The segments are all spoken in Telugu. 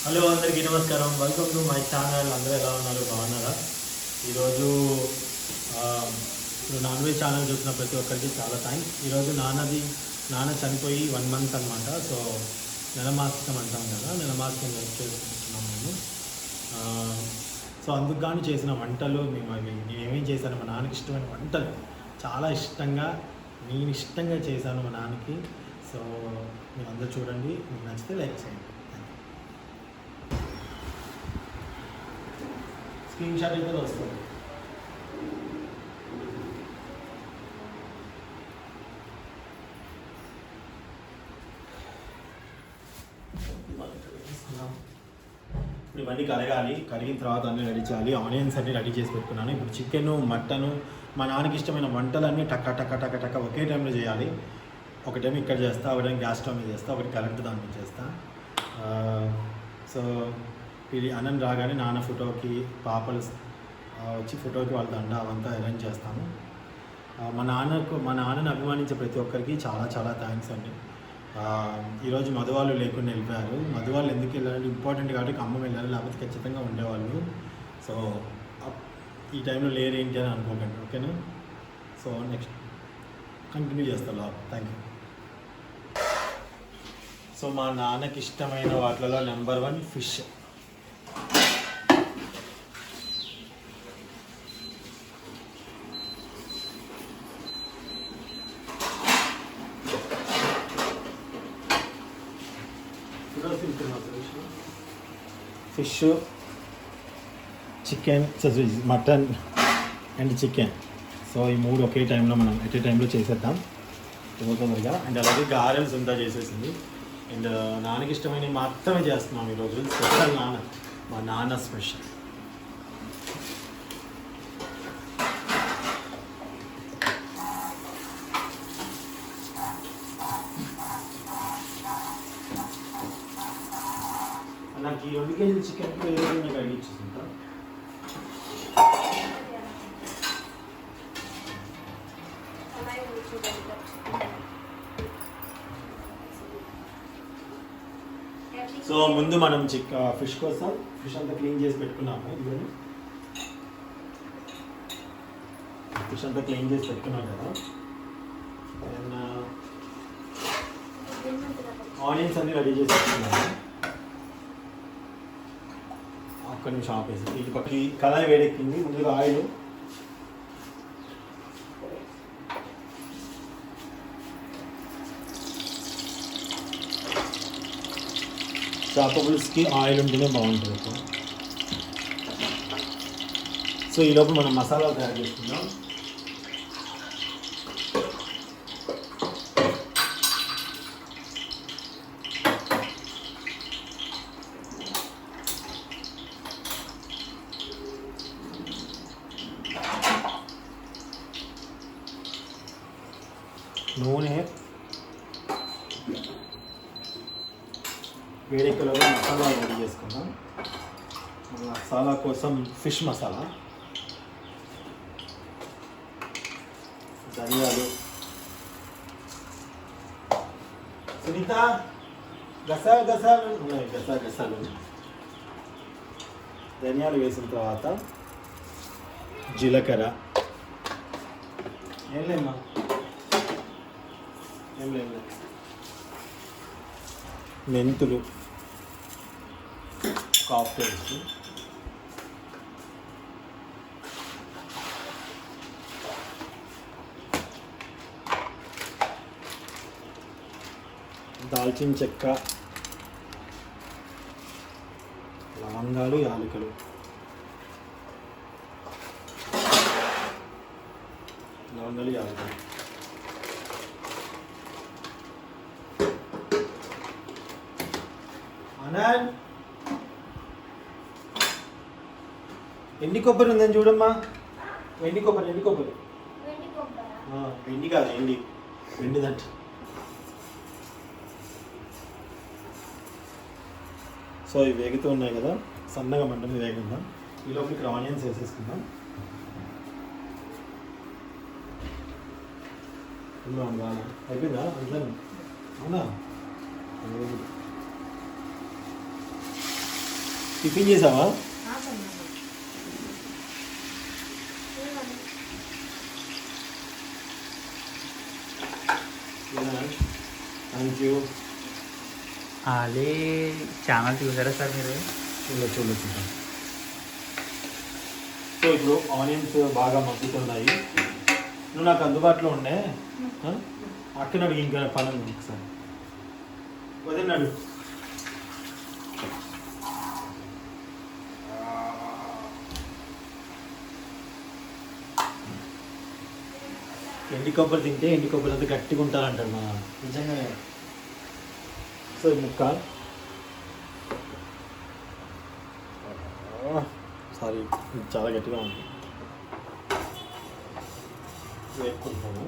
హలో అందరికీ నమస్కారం. Welcome to my channel. అందరూ ఎలా ఉన్నారు? బాగున్నారా? ఈరోజు నాన్ వెజ్ ఛానల్ చూసిన ప్రతి ఒక్కరికి చాలా థ్యాంక్స్. ఈరోజు నాన్న చనిపోయి 1 మంత్ అనమాట. సో నెలమాసం అంటాం కదా, నెలమాసం చేసుకుంటున్నాం మేము. సో అందుకు కానీ చేసిన వంటలు నేనేమేం చేశాను, మా నాన్నకి ఇష్టమైన వంటలు చాలా ఇష్టంగా నేను ఇష్టంగా చేశాను మా నాన్నకి. సో మీరు అందరూ చూడండి, మీకు నచ్చితే లైక్ చేయండి. స్క్రీన్ షాట్ అయితే వస్తుంది. ఇప్పుడు ఇవన్నీ కడగాలి. కడిగిన తర్వాత అన్నీ రెడీ చేయాలి. ఆనియన్స్ అన్నీ రెడీ చేసి పెట్టుకున్నాను. ఇప్పుడు చికెను, మటను, మా నాన్నకి ఇష్టమైన వంటలన్నీ టక్క టక్క టక్క టక్క ఒకే టైంలో చేయాలి. ఒకటేమో ఇక్కడ చేస్తా, ఒకటేమో గ్యాస్ స్టవ్ మీద చేస్తా, ఒకటి కరెంట్ దాని మీద చేస్తా. సో ఇది అన్నం రాగానే నాన్న ఫోటోకి పాపలు వచ్చి ఫోటోకి వాళ్ళ దండ అవంతా అరేంజ్ చేస్తాను. మా నాన్నని అభిమానించే ప్రతి ఒక్కరికి చాలా చాలా థ్యాంక్స్ అండి. ఈరోజు మధు వాళ్ళు లేకుండా వెళ్ళిపోయారు. మధు వాళ్ళు ఎందుకు వెళ్ళారంటే ఇంపార్టెంట్ కాబట్టి ఖమ్మం వెళ్ళారు, లేకపోతే ఖచ్చితంగా ఉండేవాళ్ళు. సో ఈ టైంలో లేరు ఏంటి అని అనుకోకండి, ఓకేనా? సో నెక్స్ట్ కంటిన్యూ చేస్తాను. Thank you. సో మా నాన్నకి ఇష్టమైన వాటిలలో number 1 fish. Fish, chicken, mutton and chicken. So ఈ 3 ఒకే టైంలో మనం ఎట్ ఏ టైంలో చేసేద్దాం తొందరగా. అండ్ అలాగే గారెలు సొంత చేసేసింది. అండ్ నాన్నకి ఇష్టమైనవి మాత్రమే చేస్తున్నాం ఈరోజు. స్పెషల్ మా నాన్న స్పెషల్. నాకు ఈ 2 కేజీలు చికెన్కి నాకు అడిగిచ్చేసిందా? సో ముందు మనం ఫిష్ కోసం ఫిష్ అంతా క్లీన్ చేసి పెట్టుకున్నాము. ఇదిగోని ఫిష్ అంతా క్లీన్ చేసి పెట్టుకున్నాం కదా. అండ్ ఆనియన్స్ అన్నీ రెడీ చేసి పెట్టుకున్నాము. ఒక్క నిమిషం ఆపేసి ఇది పక్కకి కళాయి వేడెక్కింది. ముందుగా ఆయిల్, చేప పులుసుకి ఆయిల్ ఉంటేనే బాగుంటుంది. సో ఈలోపు మనం మసాలా తయారు చేసుకుందాం. నూనె వేడెక్కలలో మసాలా రెడీ చేసుకుందాం. మసాలా కోసం ఫిష్ మసాలా, ధనియాలు, సునీత గసాలు ఉన్నాయి, గసాలు. ధనియాలు వేసిన తర్వాత జీలకర్ర, ఏం లేదు మెంతులు, హాఫ్ టేబుల్ స్పూన్, దాల్చిన చెక్క, లవంగాలు, యాలకులు, అనంత్ ఎండి కొబ్బరి ఉందని చూడమ్మా. ఎండి కొబ్బరి ఎండి కాదు, ఎండిదంట. సో ఇవి వేగుతూ ఉన్నాయి కదా, సన్నగా మంట మీద వేగుందాం. ఈలోపు ఇక్కడ ఆనియన్స్ వేసేసుకుందాం. అయిపోయిందా? అంతా అవునా? టిఫిన్ చేసావా? Thank you. అదే ఛానల్ చూసారా సార్ మీరు? చూడొచ్చు. సో ఇప్పుడు ఆనియన్స్ బాగా మగ్గుతున్నాయి. నువ్వు నాకు అందుబాటులో ఉండే అక్కడ అడిగి ఇంకా పని ఉంది ఒకసారి వదిలినాడు. ఎండి కొబ్బరి తింటే ఎండి కొబ్బరి అంతా గట్టిగా ఉంటారంటారు మా నిజంగానే. సో ఈ ముక్క సారీ చాలా గట్టిగా ఉంది. వేపుకుంటాము.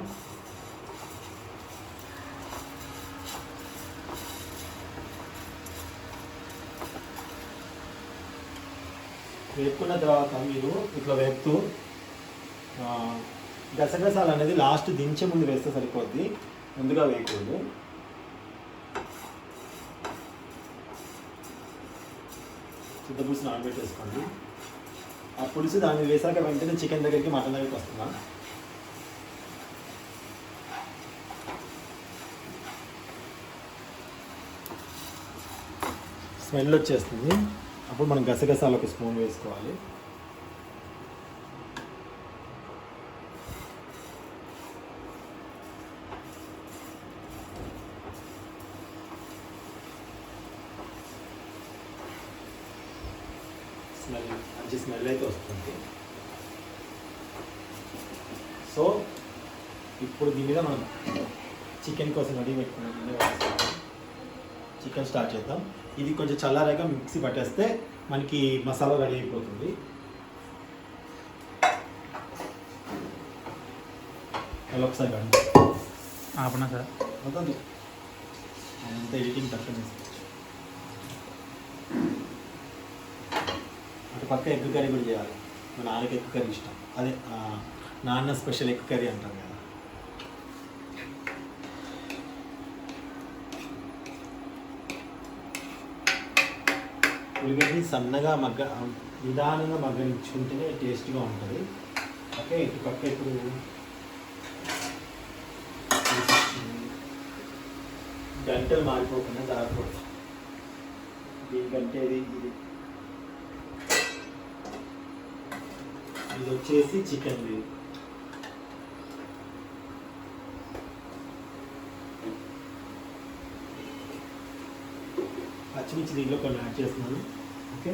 వేపుకున్న తర్వాత మీరు ఇట్లా వేపుతూ గసగసాలు అనేది లాస్ట్ దించే ముందు వేస్తే సరిపోద్ది, ముందుగా వేయకూడదు. చింతపులుసు నానబెట్టేసుకోండి. ఆ పులుసు దాన్ని వేసాక వెంటనే చికెన్ దగ్గరికి మటన్ దగ్గరికి వస్తుందా. స్మెల్ వచ్చేస్తుంది. అప్పుడు మనం గసగసాలు ఒక స్పూన్ వేసుకోవాలి. మంచి స్మెల్ అయితే వస్తుంది. సో ఇప్పుడు దీని మీద మనం చికెన్ కోసం రెడీ పెట్టుకున్నాం. చికెన్ స్టార్ట్ చేద్దాం. ఇది కొంచెం చల్లారాక మిక్సీ పట్టేస్తే మనకి మసాలా రెడీ అయిపోతుంది. అలా ఒకసారి కానీ ఆపనా సార్? అవుతుంది. అంత ఎడిటింగ్ తక్కువ చేసుకోవచ్చు. అటు పక్క ఎగ్ కర్రీ కూడా చేయాలి. మా నాన్నకి ఎగ్ కర్రీ ఇష్టం. అదే నాన్న స్పెషల్ ఎగ్ కర్రీ అంటాం కదా. ఉల్లిగడ్డని సన్నగా నిదానంగా మగ్గనిచ్చుకుంటేనే టేస్ట్గా ఉంటుంది. ఓకే, ఇటు పక్క ఇప్పుడు గంటలు మారిపోకుండా జాగ్రత్త. దీనికంటే ఇది వచ్చేసి చికెన్. పచ్చిమిర్చి దీంట్లో కొన్ని యాడ్ చేస్తున్నాను. ఓకే,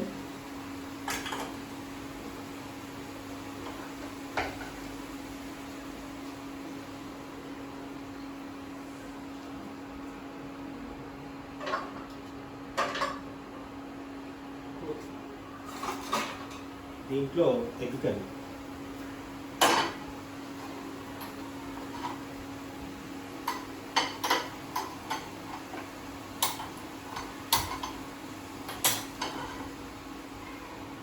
దీంట్లో ఎగ్ కర్రీ.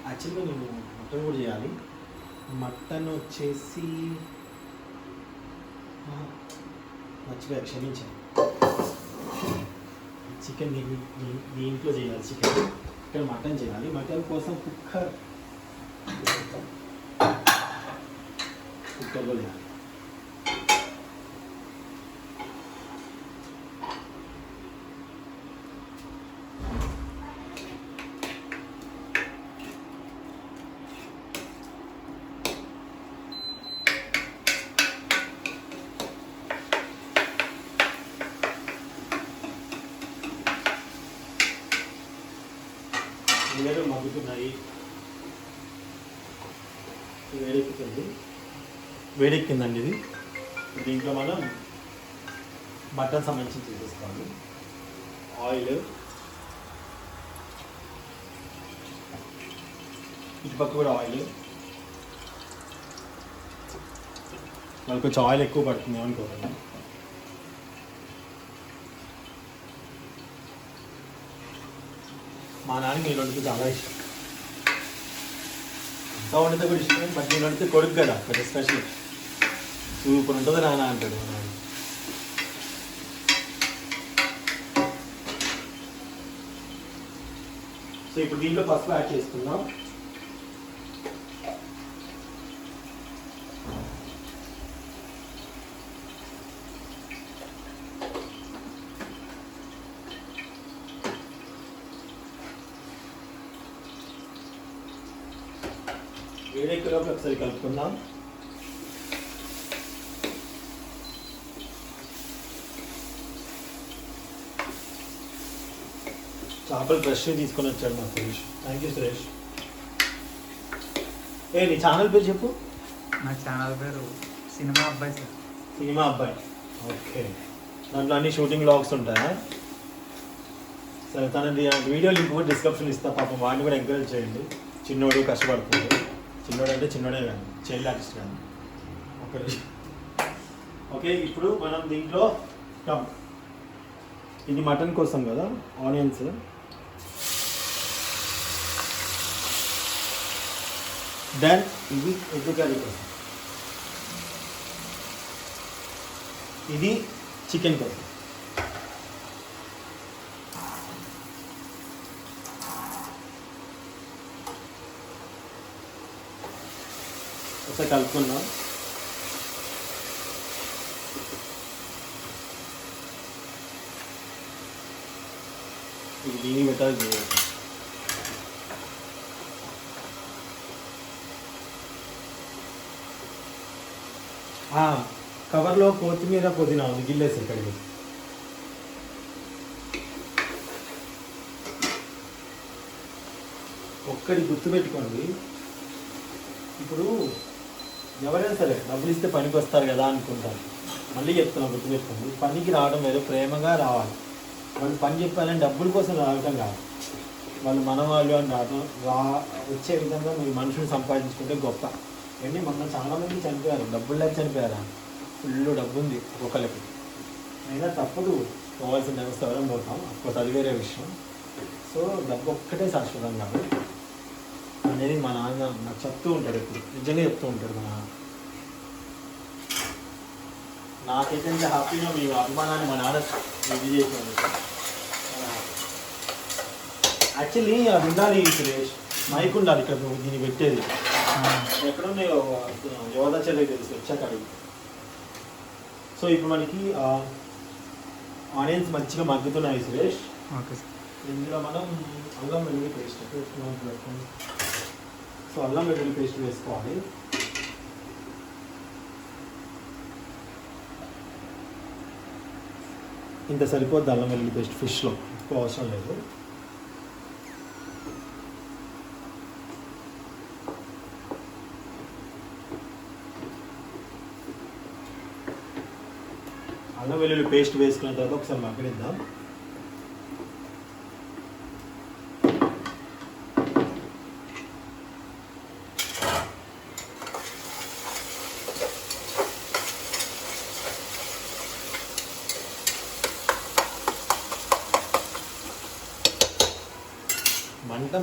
యాక్చువల్గా నేను మటన్ కూడా చేయాలి. మటన్ వచ్చేసి మర్చిపోయా, క్షమించాను. చికెన్ దీంట్లో చేయాలి. చికెన్ ఇక్కడ మటన్ చేయాలి. మటన్ కోసం కుక్కర్లో చేయాలి. ఉల్లిగడ్డలు మగ్గుతున్నాయి. వేడెక్కిందండి ఇది. దీంట్లో మనం మటన్ సంబంధించి చేసేసుకోవాలి. ఆయిల్, ఇటుపక్క కూడా ఆయిల్. వాళ్ళకి కొంచెం ఆయిల్ ఎక్కువ పడుతుంది అనుకోకండి. మా నాన్నకి నేను వండితే చాలా ఇష్టం. అంతా వండితే కూడా ఇష్టమే. బట్ నేను వండితే కొడుకు కదా, కొంచెం స్పెషల్. సూపర్ ఉంటుంది నాన్న అంటాడు మా నాన్న. సో ఇప్పుడు దీంట్లో పసుపు యాడ్ చేసుకుందాం. వేడెక్కలోపు ఒకసారి కలుపుకుందాం. చేపలు ఫ్రెష్ తీసుకొని వచ్చాడు మా సురేష్. Thank you Suresh. నీ ఛానల్ పేరు చెప్పు. నా ఛానల్ పేరు సినిమా అబ్బాయి సార్. సినిమా అబ్బాయి, ఓకే. దాంట్లో అన్ని షూటింగ్ వ్లాగ్స్ ఉంటాయా? సరే, తనది వీడియో లింక్ కూడా డిస్క్రిప్షన్ ఇస్తా. పాపం వాడిని కూడా ఎంకరేజ్ చేయండి. చిన్నోడు కష్టపడుతుంది. చిన్నోడు అంటే చిన్నోడే కానీ చైల్డ్ ఆర్టిస్ట్ కానీ. ఓకే, ఇప్పుడు మనం దీంట్లో ఇది మటన్ కోసం కదా, ఆనియన్స్. దెన్ ఇది ఎగ్ కర్రీ కోసం, ఇది చికెన్ కోసం. ఒకసారి కలుపుకుందాం. ఇది దీనికి పెట్టాలి. కవర్లో కొత్తిమీర పుదీనా ఉంది, గిల్లేసి ఇక్కడికి. ఒక్కడి గుర్తుపెట్టుకోండి, ఇప్పుడు ఎవరైనా సరే డబ్బులు ఇస్తే పనికి వస్తారు కదా అనుకుంటారు. మళ్ళీ చెప్తున్నాను, గుర్తుపెట్టుకోండి. పనికి రావడం ఏదో ప్రేమగా రావాలి. వాళ్ళు పని చెప్పాలని డబ్బుల కోసం రావటం కాదు. వాళ్ళు మన వాళ్ళు అని రావటం వచ్చే విధంగా మీరు మనుషులు సంపాదించుకుంటే గొప్ప. ఏంటి, మొన్న చాలామంది చనిపోయారు, డబ్బులు లేక చనిపోయారా? ఫుల్ డబ్బు ఉంది ఒక్కొక్కరికి. అయినా తప్పదు, పోవాల్సిన వ్యవస్థ ఎవరం పోతాం. అప్పుడు అది వేరే విషయం. సో డబ్బు ఒక్కటే శాశ్వతం కాదు అనేది మా నాన్న నాకు చెప్తూ ఉంటాడు. ఎప్పుడు నిజంగా చెప్తూ ఉంటాడు మా నాన్న. నాకైతే ఎంత హ్యాపీగా మీ అభిమానాన్ని మా నాన్న ఇది చేసినాడు. యాక్చువల్లీ అది ఉండాలి సురేష్, మైక్ ఉండాలి ఇక్కడ దీన్ని పెట్టేది. ఎక్కడున్నాయో యోధాచర్య తెలుసు, వచ్చాక అడిగి. సో ఇప్పుడు మనకి ఆనియన్స్ మంచిగా మగ్గుతున్నాయి సురేష్. Okay sir. ఇందులో మనం అల్లం వెల్లుల్లి పేస్ట్ పెట్టుకోండి. సో అల్లం వెల్లుల్లి పేస్ట్ వేసుకోవాలి. ఇంత సరిపోద్ది అల్లం వెల్లుల్లి పేస్ట్ ఫిష్లో, ఎక్కువ అవసరం లేదు. అల్లం వెల్లుల్లి పేస్ట్ వేసుకున్న తర్వాత ఒకసారి మగ్గనిద్దాం.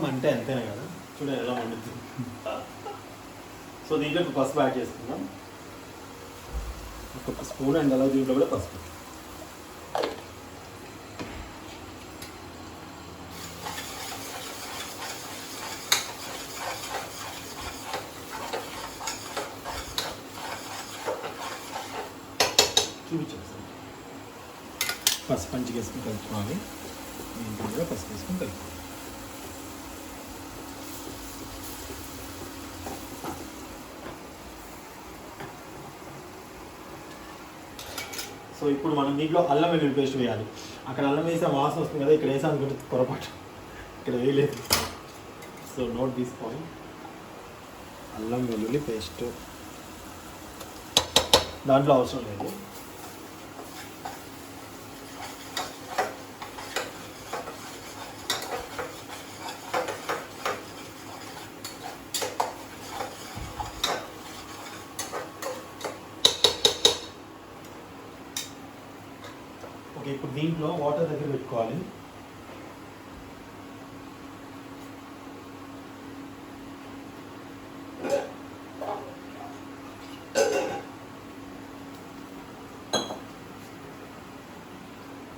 మంట అంతేనా కదా, చూడండి ఎలా వండుతుంది. సో దీంట్లో పసుపు యాడ్ చేసుకుందాం, ఒక స్పూన్. అండ్ అలా దీంట్లో కూడా పసుపు. చూపించేస్తాం. పసుపు మంచిగా వేసుకుని కలుపుకోవాలి. దీంట్లో కూడా పసుపు వేసుకుని కలుపుకోవాలి. సో ఇప్పుడు మనం దీంట్లో అల్లం వెల్లుల్లి పేస్ట్ వేయాలి. అక్కడ అల్లం వేసే వాసన వస్తుంది కదా, ఇక్కడ వేసాను అనుకుంటే పొరపాటు, ఇక్కడ వేయలేదు. సో నోట్ తీసుకోవాలి. అల్లం వెల్లుల్లి పేస్ట్ దాంట్లో అవసరం లేదు. ఓకే, ఇప్పుడు దీంట్లో వాటర్ దగ్గర పెట్టుకోవాలి.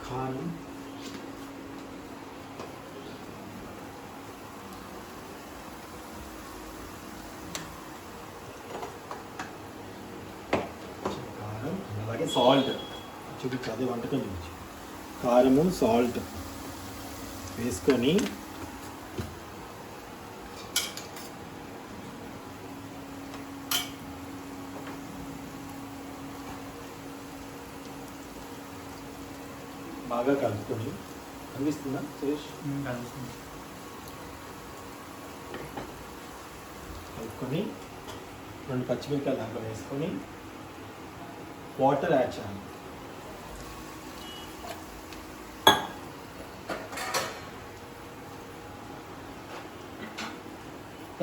కారం, సాల్ట్ చూపించు, అదే వంటకం చూపించు. కారము సాల్ట్ వేసుకొని బాగా కలుపుకొని, అనిపిస్తుందా సురేష్? కలుస్తుంది. కలుపుకొని 2 పచ్చిమిరపకాయలు దాంట్లో వేసుకొని వాటర్ యాడ్ చేయాలి.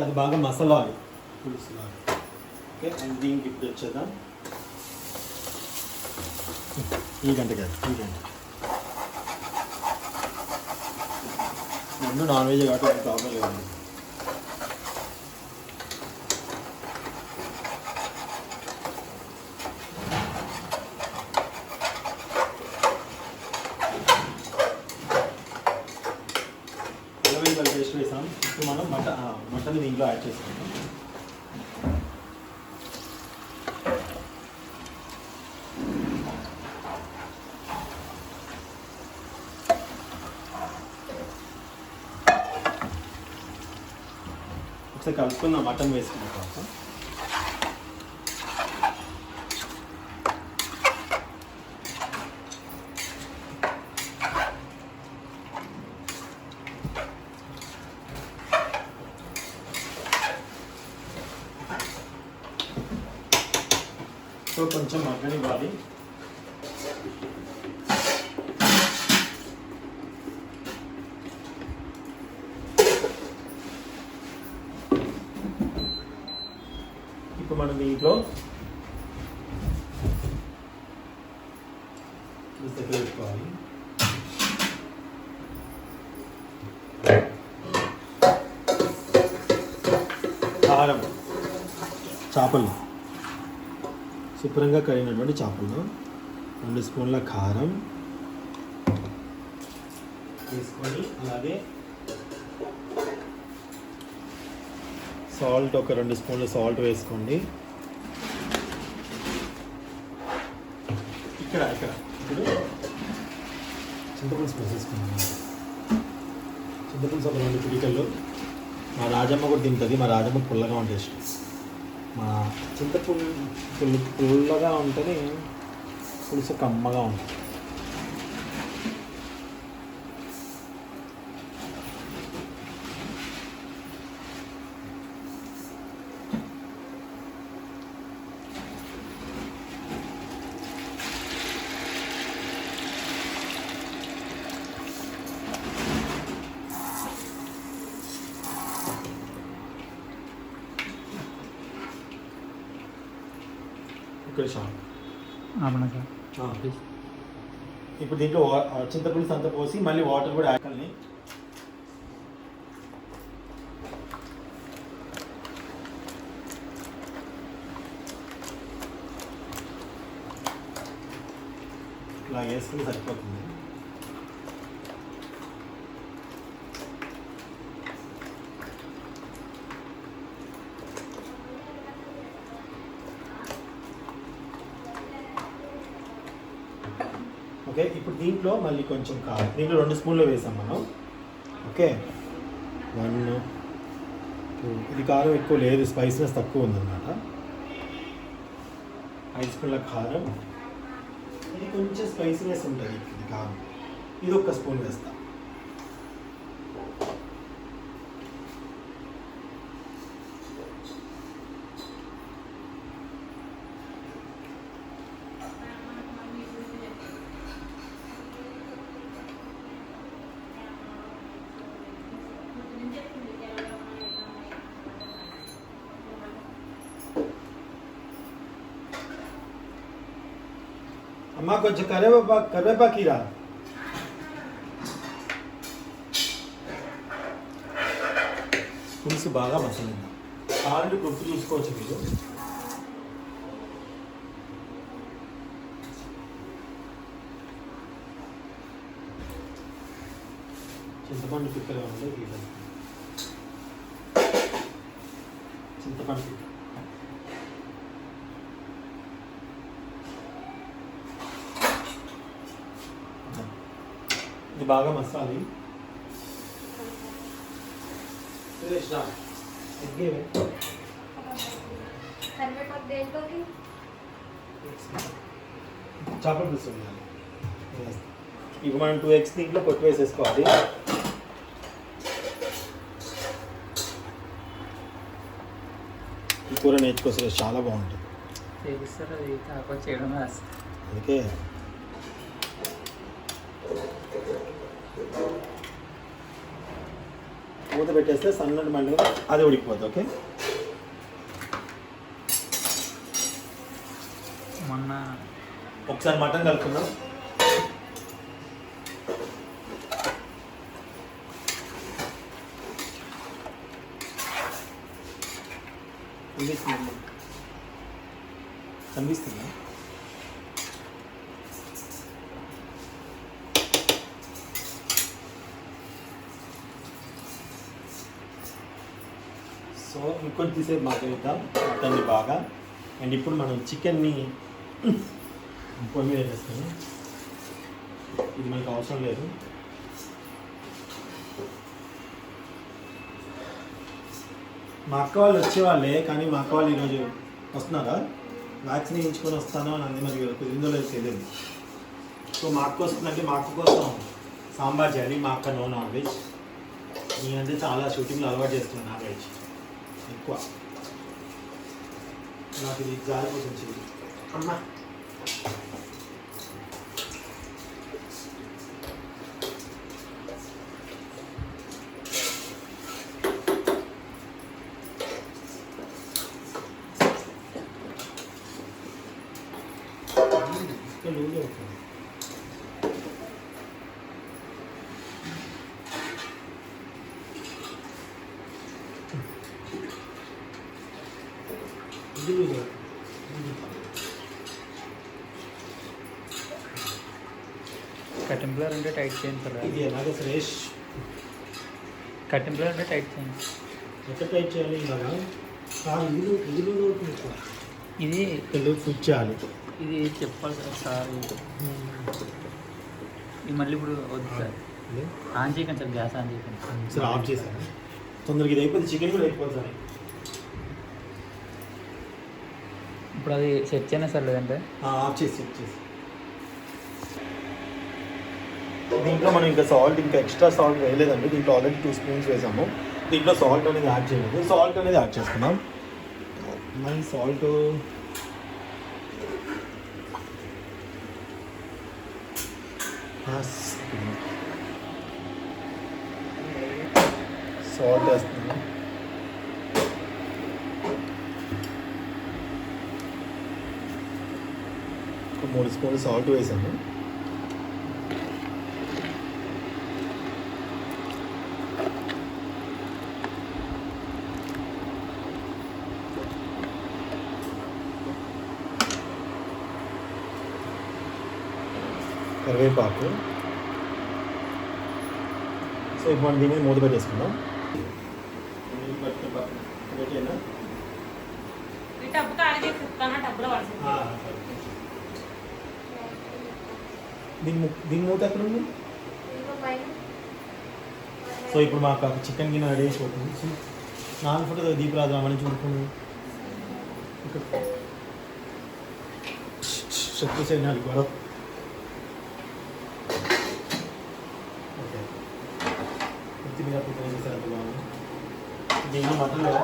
అది బాగా మసాలాలు పులుసులాగా. ఓకే, అండ్ దీనికి ఇప్పుడు వచ్చేద్దాం. ఈ గంట కాదు, ఈ గంట ముందు నాన్ వెజ్ కాబట్టి ప్రాబ్లం లేదు. పేస్ట్ వేసాం. ఇప్పుడు మనం మటన్ దీంట్లో యాడ్ చేసుకుంటాం. ఒకసారి కలుపుకుందాం మటన్ వేసుకున్న తర్వాత. సో కొంచెం మగ్గనివ్వాలి. ఇప్పుడు మనం దీంట్లో పెట్టుకోవాలి. కారం, చేపలు శుభ్రంగా కడిగినటువంటి చేపలు 2 స్పూన్ల కారం వేసుకొని, అలాగే సాల్ట్ ఒక 2 స్పూన్ల సాల్ట్ వేసుకోండి. ఇక్కడ ఇప్పుడు చింతపులుసు వేసేసుకున్నాను. చింతపులుసు ఒక 2 పిడికలు. మా రాజమ్మ కూడా తింటుంది. మా రాజమ్మ పుల్లగా ఉంటే ఇష్టం. మా పుల్లగా ఉంటేనే పులుసు కమ్మగా ఉంటుంది. ఇక్కడ ఇప్పుడు దీంట్లో చింతపులుసు అంతా పోసి మళ్ళీ వాటర్ కూడా యాకల్ని ఇలా వేసుకుని సరిపోతుంది. ఓకే, ఇప్పుడు దీంట్లో మళ్ళీ కొంచెం కారం. దీంట్లో 2 స్పూన్లు వేసాం మనం. ఓకే, 1 2. ఇది కారం ఎక్కువ లేదు, స్పైసీనెస్ తక్కువ ఉందన్నమాట. 5 స్పూన్ల కారం. ఇది కొంచెం స్పైసీనెస్ ఉంటుంది ఇది కారం. ఇది 1 స్పూన్ వేస్తాం. అమ్మ కొంచెం కరివేపాకిరా. పులుసు బాగా మసలిందా. కాళ్ళు ఉప్పు చూసుకోవచ్చు మీరు. చింతపండు పిక్కలు ఉంటే చింతపండు పిక్క బాగా మసాలి సురేష్ రా ఎగ్గేవే కరివేపాకు దేంట్లోకి చేపల పులుసు వేయాలి. ఇప్పుడు మనం 2 eggs దీంట్లో కొట్టి వేసేసుకోవాలి. ఈ కూర నేర్చుకో సురేష్, చాలా బాగుంటుంది. చేపిస్తారు అది కాకపోతే చేయడం రాదు. అందుకే మూత పెట్టేస్తే సన్నటి మంటగా అది ఉడికిపోతుంది. ఓకే, మొన్న ఒకసారి మటన్ కలుపుకుందాం. కనిపిస్తుందా? సో ఇంకొంచెంసేపు మాట్లాడుతాం మటన్ని బాగా. అండ్ ఇప్పుడు మనం చికెన్ని పొయ్యి మీద వేస్తాము. ఇది మనకు అవసరం లేదు. మా అక్క వాళ్ళు వచ్చేవాళ్ళే, కానీ మా అక్క వాళ్ళు ఈరోజు వస్తున్నారా, వ్యాక్సిన్ వేయించుకొని వస్తాను అని అంది. మరి కుదిరిందో లేదు తెలియదు. సో మా అక్క వస్తుందంటే మా అక్క కోసం సాంబార్ చేయాలి. మా అక్క నో నాన్ వెజ్. నేనంటే చాలా షూటింగ్లో అలవాటు చేస్తున్నాను నాన్ వెజ్ ఎక్కువ. నాకు ఇది జారిపోతుంది అమ్మా. లూజే అవుతుంది. ఇది లూజే అవుతుంది. కటింపులో ఉంటే టైట్ చేయండి సార్. ఇది ఎలాగ సురేష్? కటింపులో ఉంటే టైట్ చేయండి. ఎక్కడ టైట్ చేయాలి? ఇలాగా ఇదిలో ఇది తెలుగు ఫుడ్ చేయాలి. ఇది చెప్పాలి సార్. సార్ ఇది మళ్ళీ ఇప్పుడు వద్దు సార్. ఆన్ చేయకండి సార్, గ్యాస్ ఆన్ చేయకండి సార్. ఆఫ్ చేశాను తొందరగా. ఇది అయిపోతే చికెన్ కూడా అయిపోతుంది సార్. ఇప్పుడు అది సెట్ చేయనా సార్, లేదంటే ఆఫ్ చేసి సెట్ చేసి. దీంట్లో మనం ఇంకా సాల్ట్, ఇంకా ఎక్స్ట్రా సాల్ట్ వేయలేదండి. దీంట్లో ఆల్రెడీ 2 స్పూన్స్ వేసాము. దీంట్లో సాల్ట్ అనేది యాడ్ చేయలేదు. సాల్ట్ అనేది యాడ్ చేసుకున్నాం. మన సాల్ట్ వేస్తున్నాం. ఒక 3 స్పూన్లు సాల్ట్ వేసాము. కరివేపాకు. సో ఇప్పుడు మనం దీని మీద మూత పెట్టేసుకుందాం. దీని మూత ఎక్కడ ఉంది? సో ఇప్పుడు మాకు చికెన్ గిన్నె రెడీ అయిపోతుంది. నాన్ ఫోటో దీపరాజు రామని చూడుకుని శక్తి చేయడానికి గొడవ. ఓకే, కొద్దిగా చేసేసారు బాగుంది. దీన్ని మటన్ లేదా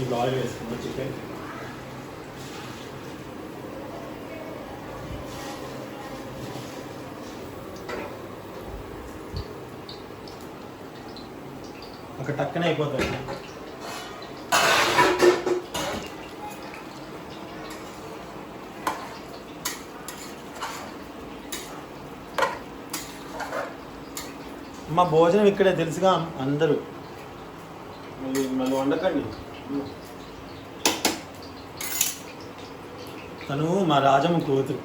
ఇప్పుడు ఆయిల్ వేసుకున్నాం. చికెన్ ఒక టక్కనే అయిపోతుంది. మా భోజనం ఇక్కడే తెలుసుగా అందరూ. మళ్ళీ మళ్ళీ వండకండి. తను మా రాజమ్మ కూతురు.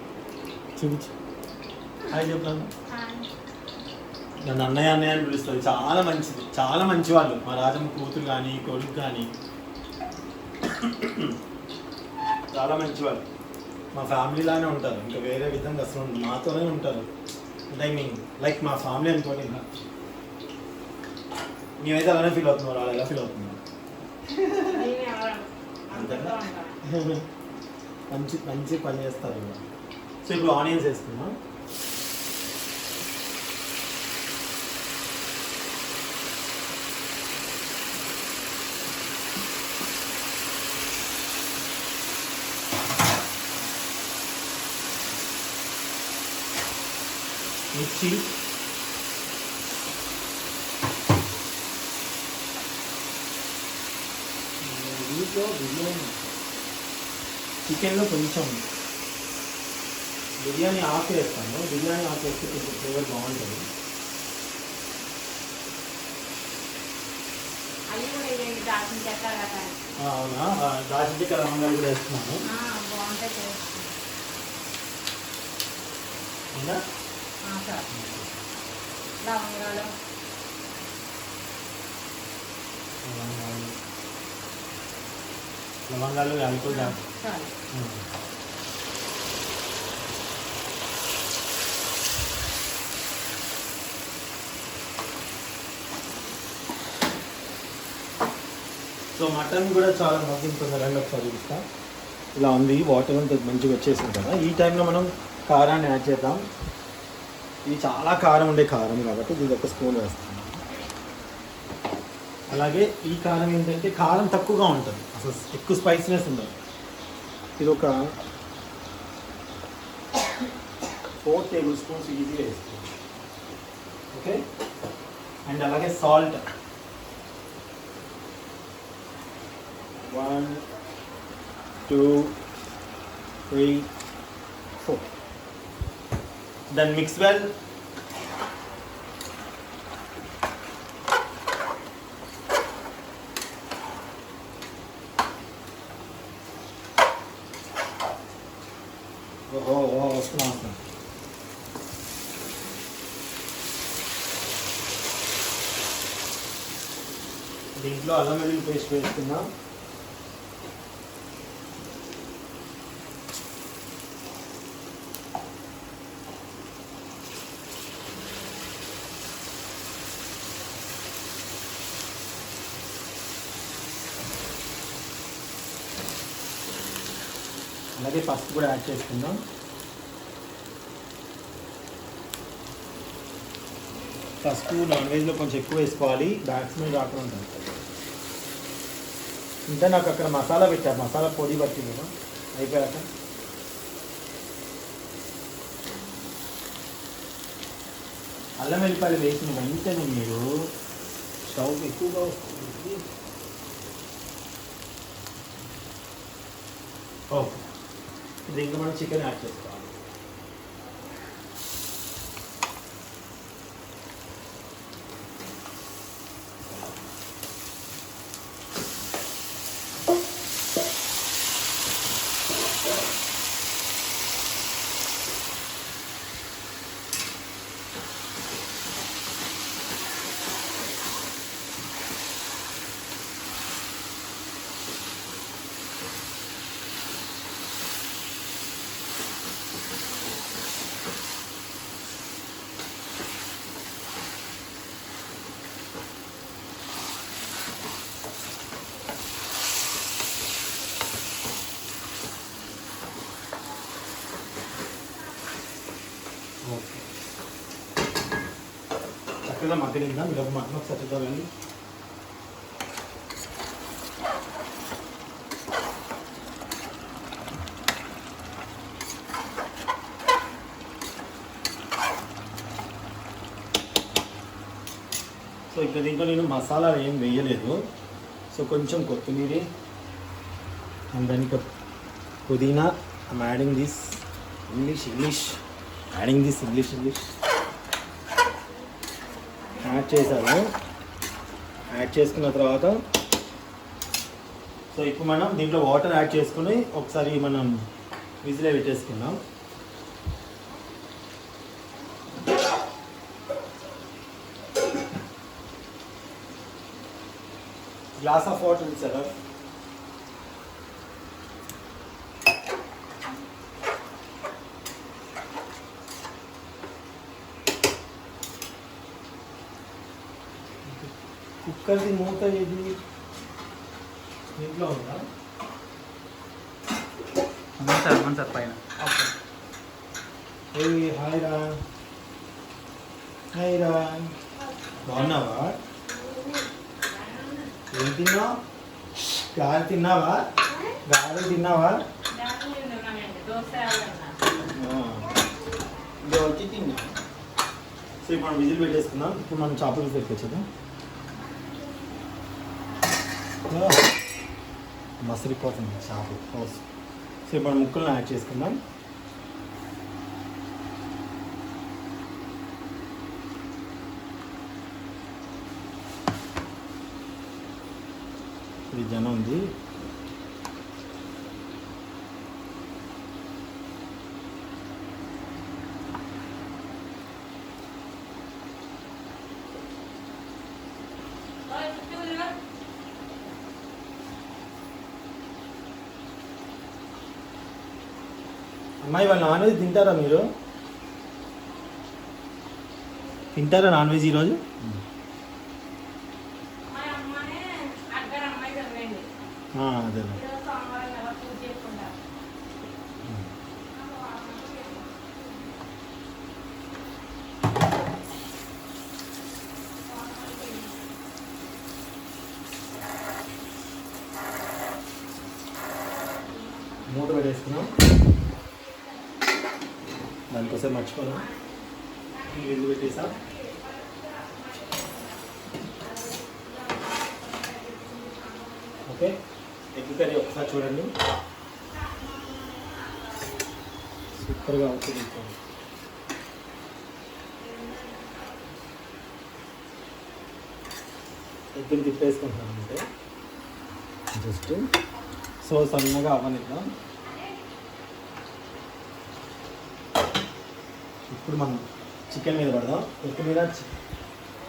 చూపించు. హాయ్ చెప్పాను. నన్ను అన్నయ్య అన్నయ్య అని పిలుస్తుంది. చాలా మంచిది, చాలా మంచి వాళ్ళు. మా రాజమ్మ కూతురు కానీ కొడుకు కానీ చాలా మంచివాళ్ళు. మా ఫ్యామిలీలానే ఉంటారు. ఇంకా వేరే విధంగా అసలు మాతోనే ఉంటారు. అంటే ఐ మీన్ లైక్ మా ఫ్యామిలీ అనుకోండి ఇంకా మేమైతే అలానే ఫీల్ అవుతున్నారు, వాళ్ళు ఎలా ఫీల్ అవుతున్నారు అంతేనా? మంచి మంచి పని చేస్తారు ఇక. సో ఇప్పుడు ఆనియన్స్ వేసుకున్నాం. మిర్చి, వీటిలో బిర్యానీ చికెన్లో కొంచెం బిర్యానీ ఆకు వేస్తాను. బిర్యానీ ఆకు వేస్తే కొంచెం ఫ్లేవర్ బాగుంటుంది. అవునా, దాల్చిన చెక్క లవంగాలు కూడా వేస్తున్నాను. అవునా, లవంగాలు యాలకులు సో మటన్ కూడా చాలా మగ్గిపోతుంది. రెండు ఒకసారి చూపిస్తా. ఇలా ఉంది, వాటర్ అంతా మంచిగా వచ్చేసింది కదా. ఈ టైంలో మనం కారాన్ని యాడ్ చేద్దాం. ఇది చాలా కారం ఉండే కారం కాబట్టి దీనికి ఒక స్పూన్ వేస్తాం. అలాగే ఈ కారం ఏంటంటే కారం తక్కువగా ఉంటుంది, అసలు ఎక్కువ స్పైసీనెస్ ఉండదు. ఇది ఒక 4 టేబుల్ స్పూన్స్ ఈజీగా వేస్తాం. ఓకే, అండ్ అలాగే సాల్ట్ 1 2 3 4. Then mix well. వస్తున్నా. దీంట్లో అల్లం వెల్లుల్లి పేస్ట్ వేసుకుందాం. అలాగే పసుపు కూడా యాడ్ చేసుకుందాం. పసుపు నాన్ వెజ్లో కొంచెం ఎక్కువ వేసుకోవాలి, బ్యాడ్ స్మెల్ రాకుండా ఉంటుంది. ఇంకా నాకు అక్కడ మసాలా పెట్టారు, మసాలా పొడి పట్టింది కదా అయిపోయాక. అల్లం వెల్లిపాయలు వేసిన వెంటనే మీరు స్టవ్ ఎక్కువగా వస్తుంది. ఓకే, దీంట్లో మనం చికెన్ యాడ్ చేసుకోవాలి. ఓకే, చక్కగా మగ్గనిందా? మీరు మటన్ ఒకసారి చూద్దామండి. సో ఇక్కడ దీంట్లో నేను మసాలాలు ఏం వేయలేదు. సో కొంచెం కొత్తిమీర అండ్ దాని పుదీనా. I'm adding this English adding this English add చేశాను. యాడ్ చేసుకున్న తర్వాత సో ఇప్పుడు మనం దీంట్లో వాటర్ యాడ్ చేసుకుని ఒకసారి మనం విజిల్ పెట్టేసుకుందాం. గ్లాస్ ఆఫ్ వాటర్ ఇచ్చారా? కుక్కర్ది మూత ఏది ఇంట్లో ఉందా? అవును సార్ పైన. ఏ హాయ్ రా, హాయ్ రా, బాగున్నావా? ఏం తిన్నావు? గారెలు తిన్నావా? గారెలు తిన్నావా? వచ్చి తిన్నా. సో ఇప్పుడు మనం విజిల్ పెట్టేసుకుందాం. ఇప్పుడు మనం చేపలు పెట్టుకొచ్చేద్దాం. మసిలిపోతుంది చేపలు. సో ఇప్పుడు మనం ముక్కలను యాడ్ చేసుకుందాం. ఇది జనం ఉంది. అమ్మాయి వాళ్ళు నాన్ వెజ్ తింటారా? మీరు తింటారా నాన్ వెజ్ ఈరోజు? అదే మూట పెట్టేసుకున్నాం. దానికోసం మర్చిపోను ఎందుకు పెట్టేసా. ఓకే, ఎగ్ కర్రీ ఒకసారి చూడండి, సూపర్గా అవుతుంది. ఎగ్గుని తిప్పేసుకుంటున్నాం అంటే జస్ట్ సో సన్నగా అవ్వనిద్దాం. ఇప్పుడు మనం చికెన్ మీద పడదాం. కొత్తిమీర,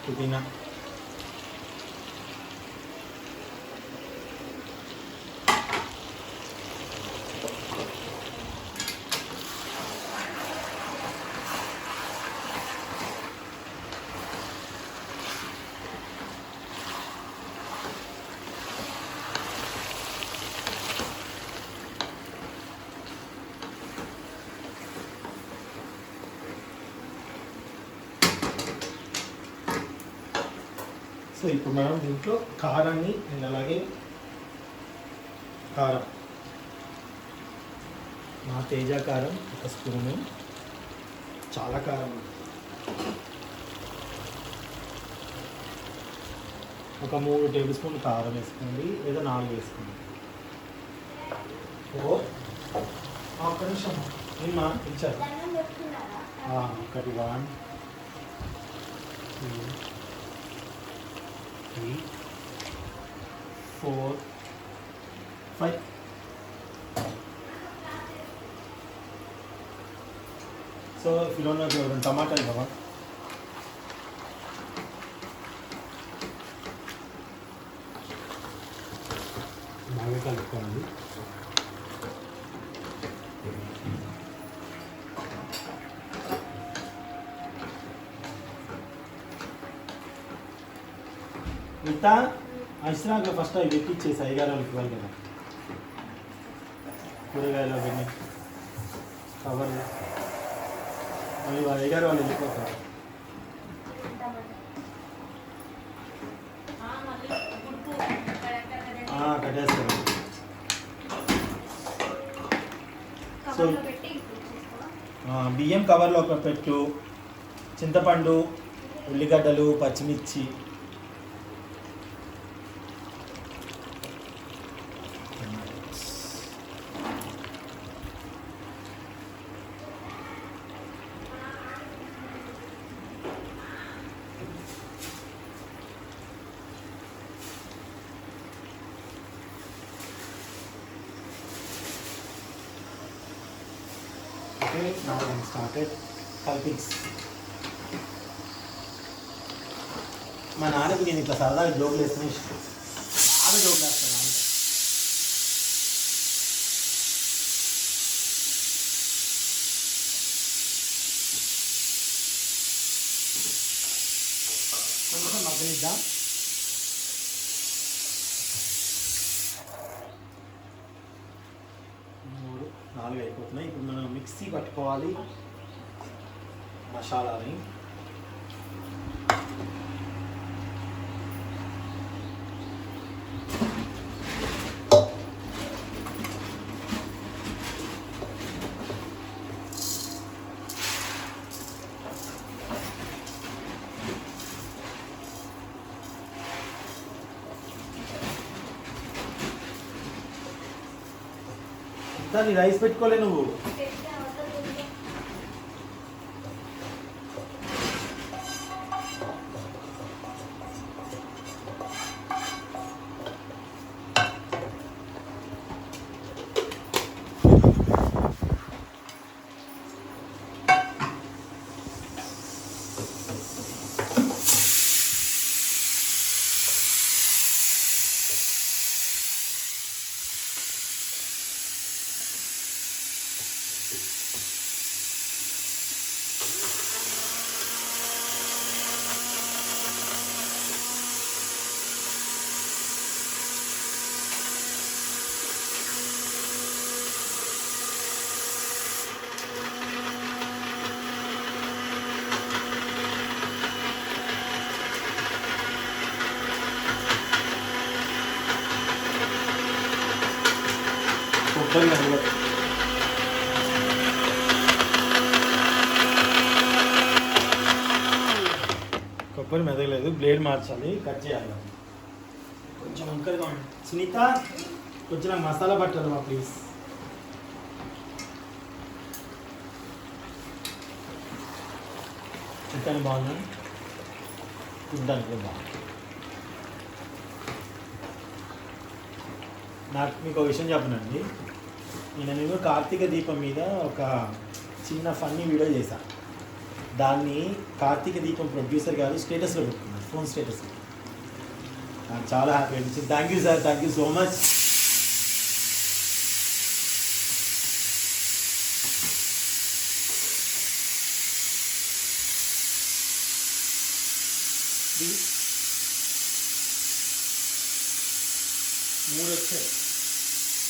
పుదీనా, సో ఇప్పుడు మనం దీంట్లో కారాన్ని నేను అలాగే కారం, మా తేజ కారం 1 స్పూను, చాలా కారం, ఒక 3 టేబుల్ స్పూన్లు కారం వేసుకోండి, లేదా 4 వేసుకోండి. ఒక్క నిమిషం నిన్న ఇచ్చారు. ఒకటి 1 2 3 4 5. So if you don't know టమాటా ఇవ్వవా? బాగా కలుపుకోండి. మిగతా ఐశ్రాగా ఫస్ట్ అవి పెట్టించేసి అయ్యగారు వాళ్ళకి ఇవ్వాలి కదా, కూరగాయలు అవన్నీ కవర్లు. మళ్ళీ అయ్యగారు వాళ్ళు వెళ్ళిపోతారు. కట్టేస్తారు. సో బియ్యం కవర్లో ఒక పెట్టు, చింతపండు, ఉల్లిగడ్డలు, పచ్చిమిర్చి, Okay, now I started helping. మా నాన్నకి నేను ఇట్లా సరదాగా జోకులు వేసుకుని బాగా జోకులు వేస్తాను. కొంచెం మగ్గనిద్దాం. నాలుగు అయిపోతున్నాయి. ఇప్పుడు మనం మిక్సీ పట్టుకోవాలి మసాలాని. దాన్ని రైస్ పెట్టుకోలే నువ్వు. కొబ్బరి అందులో కొబ్బరి మెదగలేదు, బ్లేడ్ మార్చాలి, కట్ చేయాలి. కొంచెం వంకరగా ఉంది. సునీత కొంచెం నాకు మసాలా పట్టాలమ్మా ప్లీజ్. చికెన్ బాగుంది, తినడానికి కూడా బాగుంది. నాకు మీకు ఒక విషయం చెప్పనండి, నేను కార్తీక దీపం మీద ఒక చిన్న ఫన్నీ వీడియో చేశాను. దాన్ని కార్తీక దీపం ప్రొడ్యూసర్ గారు స్టేటస్లో పెట్టుకున్నారు, ఫోన్ స్టేటస్. నాకు చాలా హ్యాపీ అనిపించింది. Thank you sir, thank you so much.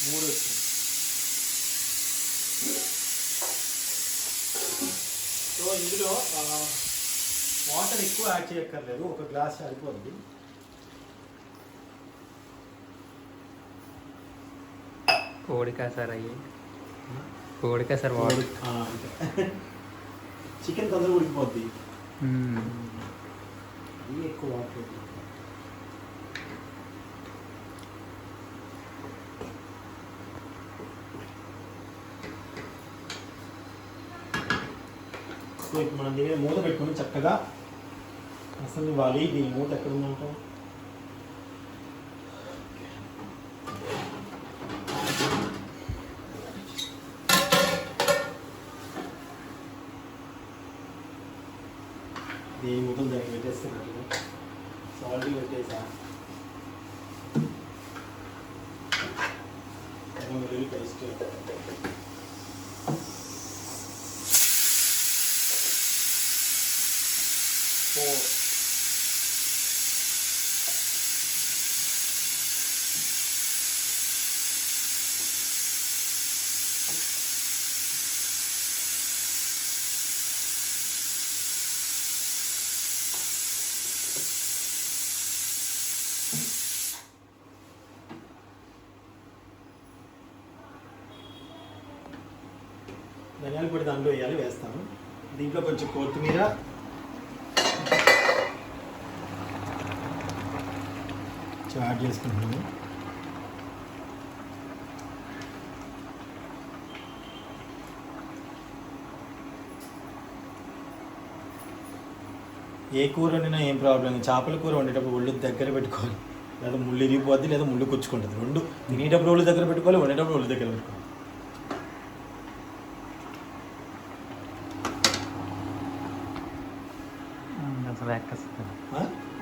మూడు వచ్చాయి. సో ఇందులో వాటర్ ఎక్కువ యాడ్ చేయక్కర్లేదు, ఒక గ్లాస్ సరిపోద్ది. కోడికా సార్ అయ్యి కోడికా సార్ వాటర్ చికెన్ తొందరగా ఉడికిపోద్ది. ఇది ఎక్కువ వాటర్. సో ఇప్పుడు మనం దీని మీద మూత పెట్టుకొని చక్కగా అసలు ఇవ్వాలి. దీని మూత ఎక్కడ ఉందంటాం? దీని మూత దానికి పెట్టేస్తున్నట్టుగా సాల్ట్ పెట్టేసా, వెల్లుల్లి పేస్ట్, ధనియాల పొడి దాంట్లో వేయాలి, వేస్తాను. దీంట్లో కొంచెం కొత్తిమీర, యాడ్ చేసుకుంటున్నాను. ఏ కూర వండినా ఏం ప్రాబ్లం, చేపల కూర వండేటప్పుడు ఒళ్ళు దగ్గర పెట్టుకోవాలి, లేదా ముళ్ళు ఇరిగిపోద్ది, లేదా ముళ్ళు కుచ్చుకుంటుంది. రెండు తినేటప్పుడు ఒళ్ళు దగ్గర పెట్టుకోవాలి, వండేటప్పుడు ఒళ్ళు దగ్గర పెట్టుకోవాలి.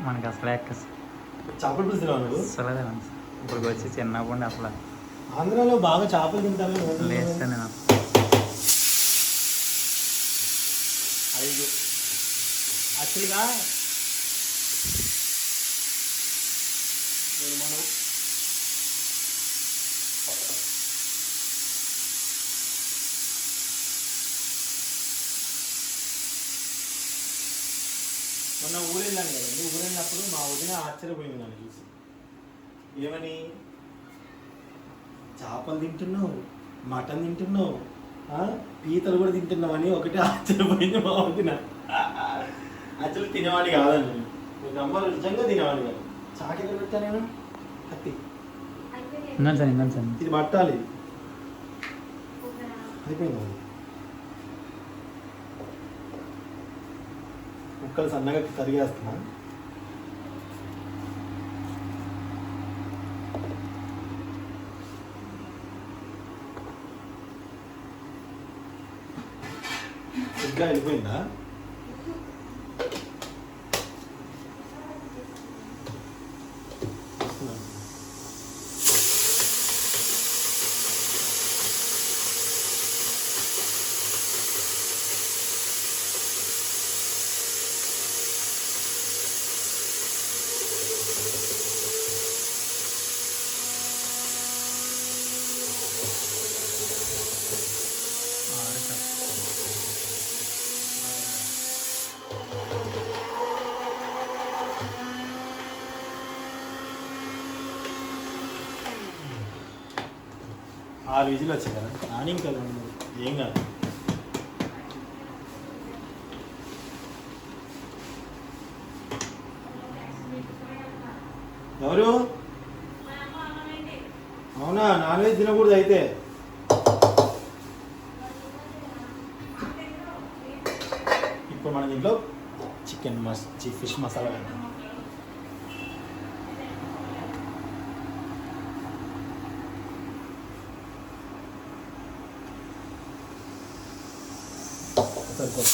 మనకి అసలు ఎక్కస్ చేపల పులుసు రాను ఇప్పుడు వచ్చి చిన్నప్పుడు అసలు ఆంధ్రాలో బాగా చేపలు తింటారు. లేదు సార్ నేను యాక్చువల్గా మొన్న ఊరెళ్ళాను కదండి, ఊరెళ్ళినప్పుడు మా వదిన ఆశ్చర్యపోయింది నన్ను చూసి. ఏమని, చేపలు తింటున్నావు, మటన్ తింటున్నావు, పీతలు కూడా తింటున్నావు అని ఒకటే ఆశ్చర్యపోయింది మా వదిన. యాక్చువల్లీ తినేవాడిని కాదండి, మీరు నమ్మరు, నిజంగా తినేవాడిని కాదు. చాకెక్కడ పెట్టా నేను కత్తి, ఇది పట్టాలి, అయిపోయింది. అది ముక్కలు సన్నగా తరిగేస్తున్నా. ఇంకా వెళ్ళిపోయిందా? ఆరు విజిల్ వచ్చాయి కదా, నాని ఇంకా ఏం కాదు. ఎవరు? అవునా, నాన్ వెజ్ తినకూడదు అయితే. ఇప్పుడు మన దీంట్లో చికెన్ ఫిష్ మసాలా వేద్దాం. సరిపోతుంది.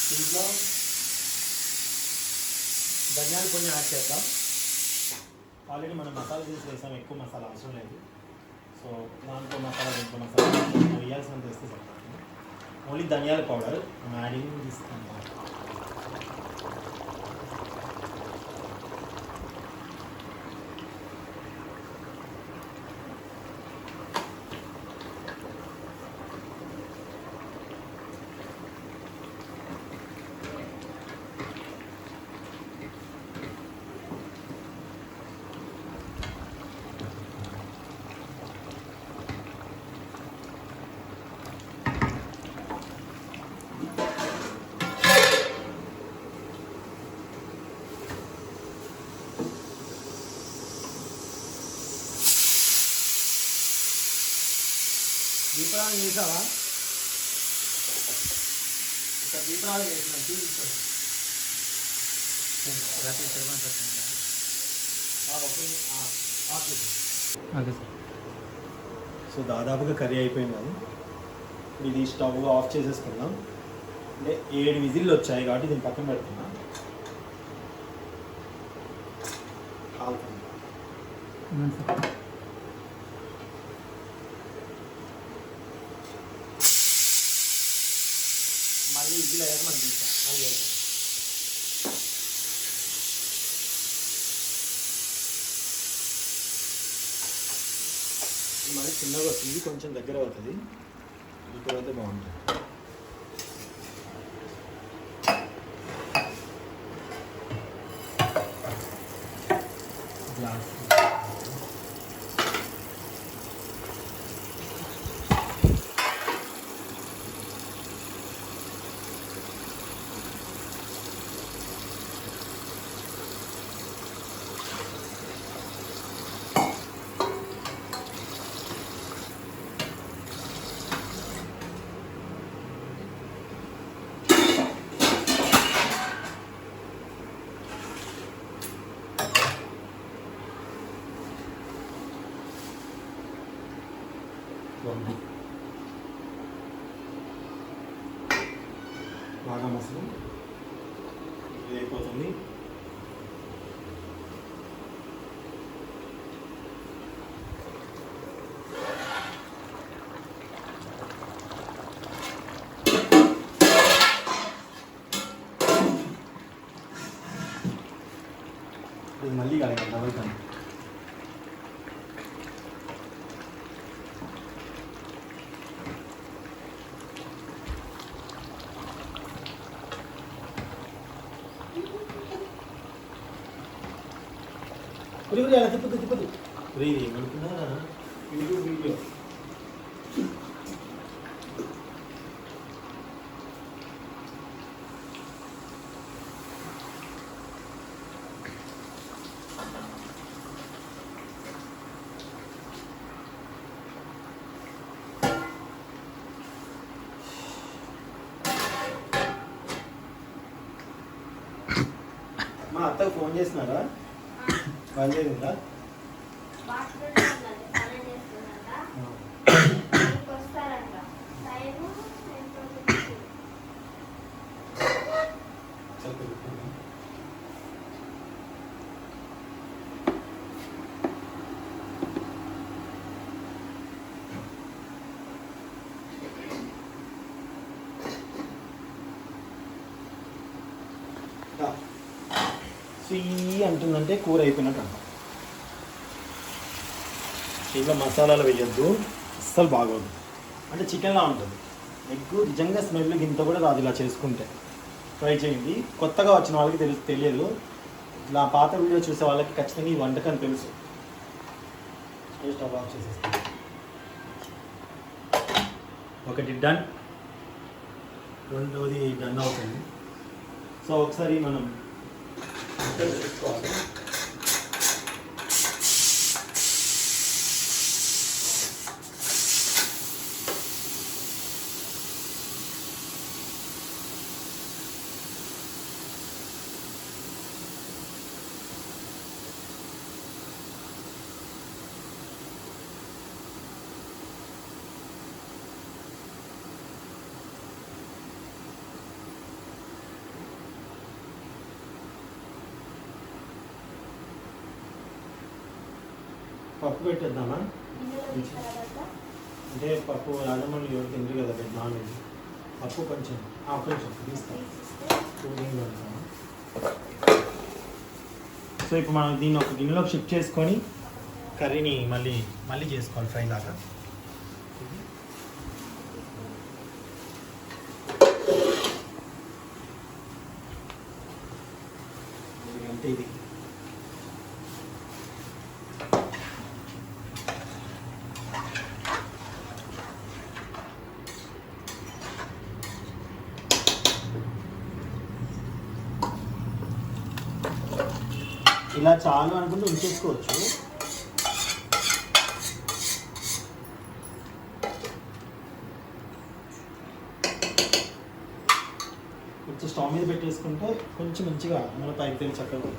దీంట్లో ధనియాలు కొన్ని యాడ్ చేద్దాం. ఆల్రెడీ మనం మసాలా చేసి వేసాం, ఎక్కువ మసాలా అవసరం లేదు. సో దాంట్లో మసాలా, దీంట్లో మసాలా వేయాల్సినంత వేస్తే సరిపోతుంది. ఓన్లీ ధనియాల పౌడర్ యాడింగ్ తీస్తాం. దీపావళి చేసావా? ఒక దీపావళి చేసిన చూపిస్తాను. సో దాదాపుగా కర్రీ అయిపోయింది. అది ఇది స్టవ్ ఆఫ్ చేసేసుకుందాం. అంటే 7 విజిల్లు వచ్చాయి కాబట్టి దీన్ని పక్కన పెడుతున్నాం. మళ్ళీ విజిల్ అయ్యాక మనం తీస్తాం. మళ్ళీ వేద్దాం. మళ్ళీ చిన్నగా వస్తుంది, కొంచెం దగ్గర అవుతుంది. ఇప్పుడైతే బాగుంటుంది. గ్లాస్ బాగా మసాలా ఇది అయిపోతుంది. మళ్ళీ కలగాలి డబల్ కానీ. అలా తిప్పదు ఇది ఏమనుకున్నా వీడియో మా అత్తకు ఫోన్ చేసినారా? బయలుదేరిందా? స్వీ అంటుందంటే కూర అయిపోయినట్టు అంటాం. దీంట్లో మసాలాలు వేయొద్దు, అస్సలు బాగోదు. అంటే చికెన్లా ఉంటుంది. ఎగ్ నిజంగా స్మెల్ గింత కూడా రాదు ఇలా చేసుకుంటే. ట్రై చేయండి. కొత్తగా వచ్చిన వాళ్ళకి తెలియదు. ఇలా పాత వీడియో చూసే వాళ్ళకి ఖచ్చితంగా ఈ వంటకం తెలుసు. స్టవ్ ఆఫ్ చేసేస్తాను. ఒకటి డన్, రెండోది డన్ అవుతుంది. సో ఒకసారి మనం చూసుకోవాలి. పప్పు పెట్టేద్దామా? అంటే పప్పు రాజమండ్రి ఎవరికి ఎందుకు కదా నాన్ వెజ్. పప్పు కొంచెం తీస్తాం. సో ఇప్పుడు మనం దీన్ని ఒక గిన్నెలోకి షిఫ్ట్ చేసుకొని కర్రీని మళ్ళీ చేసుకోవాలి ఫ్రై లాగా. అంటే ఇది ఇలా చాలు అనుకుంటే ఉంచేసుకోవచ్చు. కొంచెం స్టవ్ మీద పెట్టేసుకుంటే కొంచెం మంచిగా మన పైకి తెలిసి చక్కగా.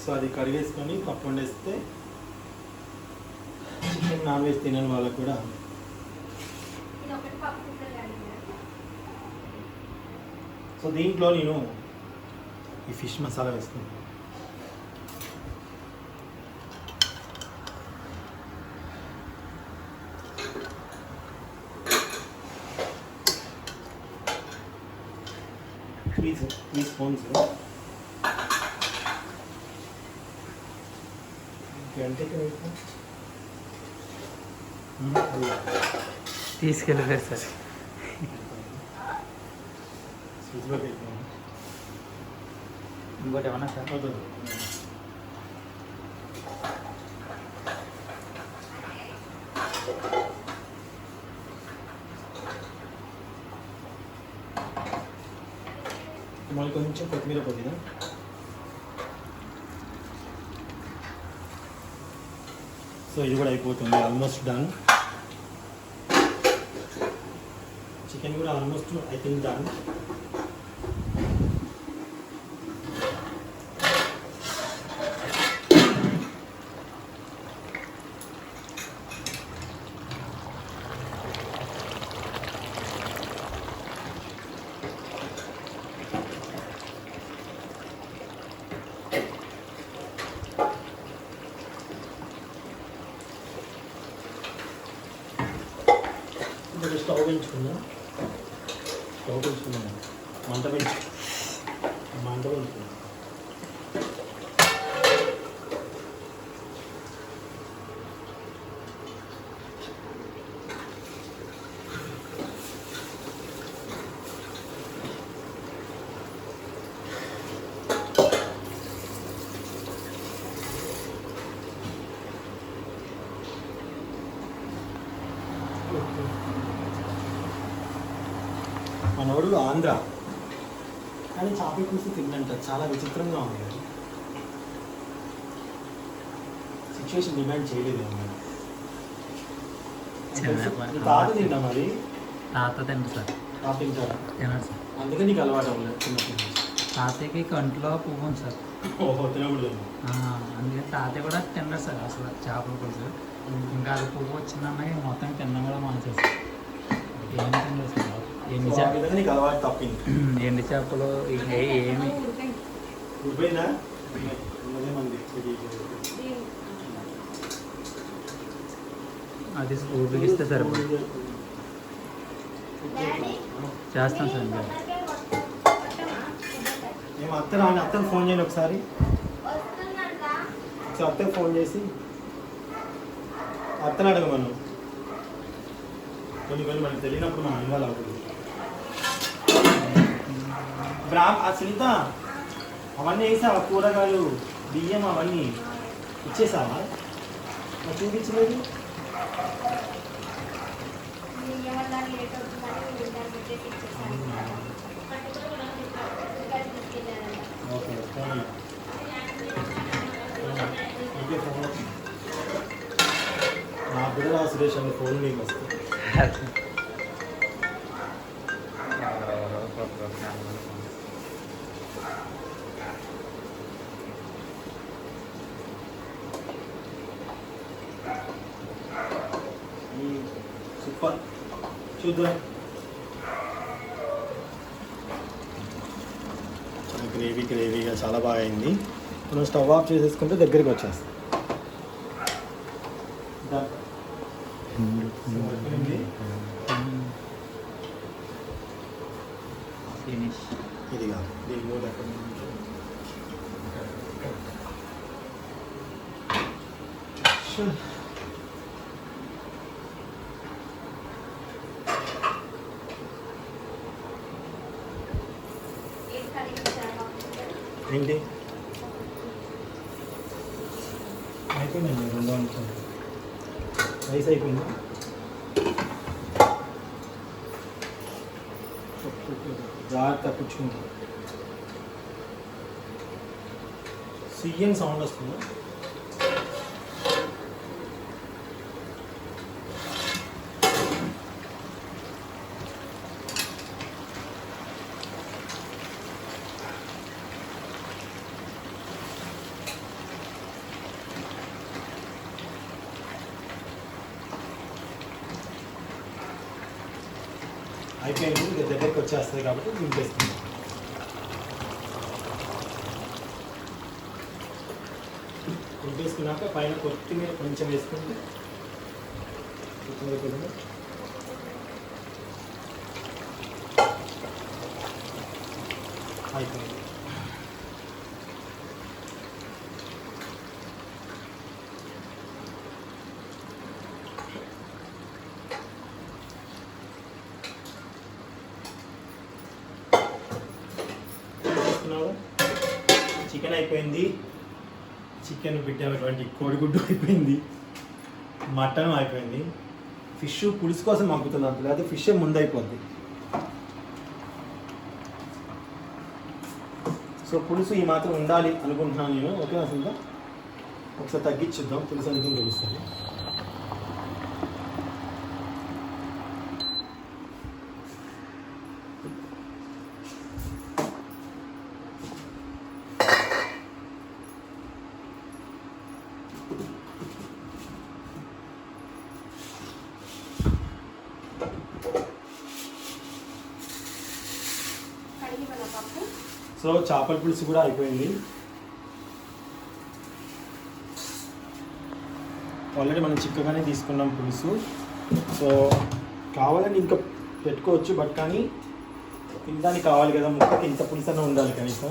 సో అది కడిగేసుకొని పప్పు వండేస్తే చికెన్ నాన్ వెజ్ తినని వాళ్ళకు కూడా. సో దీంట్లో నేను ఈ ఫిష్ మసాలా వేస్తాను. Three spoons. తీసుకెళ్ళిపోయారు సార్. ఇంకోటి ఏమన్నా సార్? మళ్ళీ కొంచెం కొత్తిమీర పుదీనా. సో ఇది కూడా అయిపోతుంది. Almost done. చికెన్ కూడా almost I think done. Stove పెంచుకుందాం. స్టవ్ పెంచుకుందాం. మంట పెంచుకుందాం. మనోడు ఆంధ్ర కానీ చేపల పులుసు తిన్నంట. చాలా విచిత్రంగా ఉంది. సిచ్యువేషన్ డిమాండ్ చేయలేదు. తాత తింటా మరి. తాత తింటారు సార్. తాత తింటారా? తినడు సార్. అందుకే నీకు అలవాటు అవ్వలేదు చిన్నప్పుడు. తాతయ్యకి కంట్లో పువ్వు ఉంది సార్. ఓహో, తినకూడదు. అందుకే తాతయ్య కూడా తినడు సార్ అసలు చేపల పులుసు. ఇంకా అది పువ్వు వచ్చిందన్న మొత్తం తినడం కూడా మానేసేసి ఏం తినలేదు సార్. నీకు అలవాటు తప్పింది. ఎండి చేపలు ఏమి ఊరిపోయిందా? అది ఊపిరిస్తే సరిపోతుంది. చేస్తాం సార్. మేము అత్తకు ఫోన్ చేయండి ఒకసారి. అత్తకు ఫోన్ చేసి అత్తను అడగమను. కొన్ని మనకు తెలియనప్పుడు మనం ఇన్వాల్వ్ అవుతుంది. సునీత, అవన్నీ వేసావా? కూరగాయలు, బియ్యం అవన్నీ ఇచ్చేసావా? నాకు చూపించలేదు. ఓకే, ఫోన్ నా బిడ్డ సురేష్ అనే ఫోన్ నీకు వస్తుంది. సూపర్, చూద్దాం. గ్రేవీగా చాలా బాగా అయింది. మనం స్టవ్ ఆఫ్ చేసేసుకుంటే దగ్గరికి వచ్చేస్తాం. ఇది కాదు, దీని మూడు ఎక్కడ ఏంటి అయిపోయిందండి. రెండో అనుకోండి. రైస్ అయిపోయింది. జాగ్రత్త పుచ్చుకుంటాం. సిఎన్ సౌండ్ వస్తుంది. అయిపోయింది. ఇక దగ్గరికి వచ్చేస్తుంది కాబట్టి దింపేస్తుంది. దింపేసుకున్నాక పైన కొత్తిమీర కొంచెం వేసుకుంటే కొత్తిమీర కొద్దిగా అయిపోయింది. చికెన్ అయిపోయింది. చికెన్ పెట్టేటువంటి కోడిగుడ్డు అయిపోయింది. మటన్ అయిపోయింది. ఫిష్ పులుసు కోసం మగ్గుతున్నాను, లేకపోతే ఫిష్ ముందు అయిపోద్ది. సో పులుసు ఈ మాత్రం ఉండాలి అనుకుంటున్నాను నేను. ఓకే, అసలు ఒకసారి తగ్గించుద్దాం. పులుసు అనుకుని తెలుస్తుంది. సో చేపల పులుసు కూడా అయిపోయింది. ఆల్రెడీ మనం చిక్కగానే తీసుకున్నాం పులుసు. సో కావాలని ఇంకా పెట్టుకోవచ్చు, బట్ కానీ తినడానికి కావాలి కదా, ముక్కకి ఇంత పులుసన్న ఉండాలి కనీసం.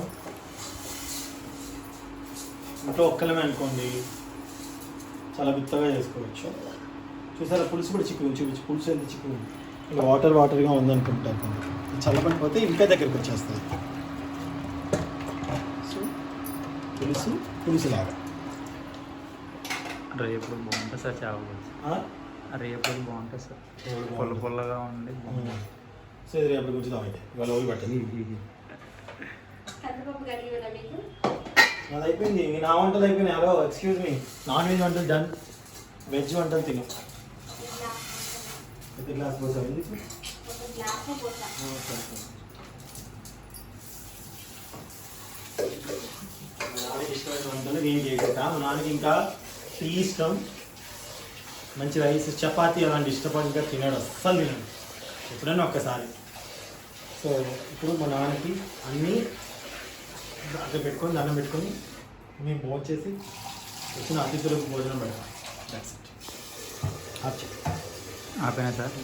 ఇంట్లో ఒక్కలమే అనుకోండి చాలా గుత్తగా చేసుకోవచ్చు. చూసారా పులుసు కూడా చిక్కు చూపించి, పులుసు ఎంత చిక్కు ఉంది. ఇంకా వాటర్గా ఉందనుకుంటారు కొంచెం, చల్లబడిపోతే ఇంకా దగ్గరికి వచ్చేస్తుంది. సో పులుసులాగా రేపు బాగుంటుంది సార్ చేపల పులుసు. రేపు బాగుంటుంది సార్, పుల్లగా ఉండి బాగుంటుంది. సో ఇది రేపటి గురించి తాగితే ఇవాళ ఓవి పట్టింది. అది అయిపోయింది, నా వంటలు అయిపోయినాయి. Hello excuse me, non veg వంటలు డన్, వెజ్ వంటలు తిను. పెద్ద గ్లాస్ పోసావు ఎందుకు? నాన్నకి ఇష్టమైన వంటలు నేను చేయగలుగుతా. మా నాన్నకి ఇంకా టీ ఇష్టం, మంచి రైస్, చపాతీ అలాంటి ఇష్టపడి ఇంకా తినడు, అస్సలు తినడు, ఎప్పుడైనా ఒక్కసారి. సో ఇప్పుడు మా నాన్నకి అన్నీ అక్కడ పెట్టుకొని దండం పెట్టుకొని మేము భోజనం చేసి వచ్చిన అతిథులకు భోజనం పెడతాం. ఆపేనా సార్?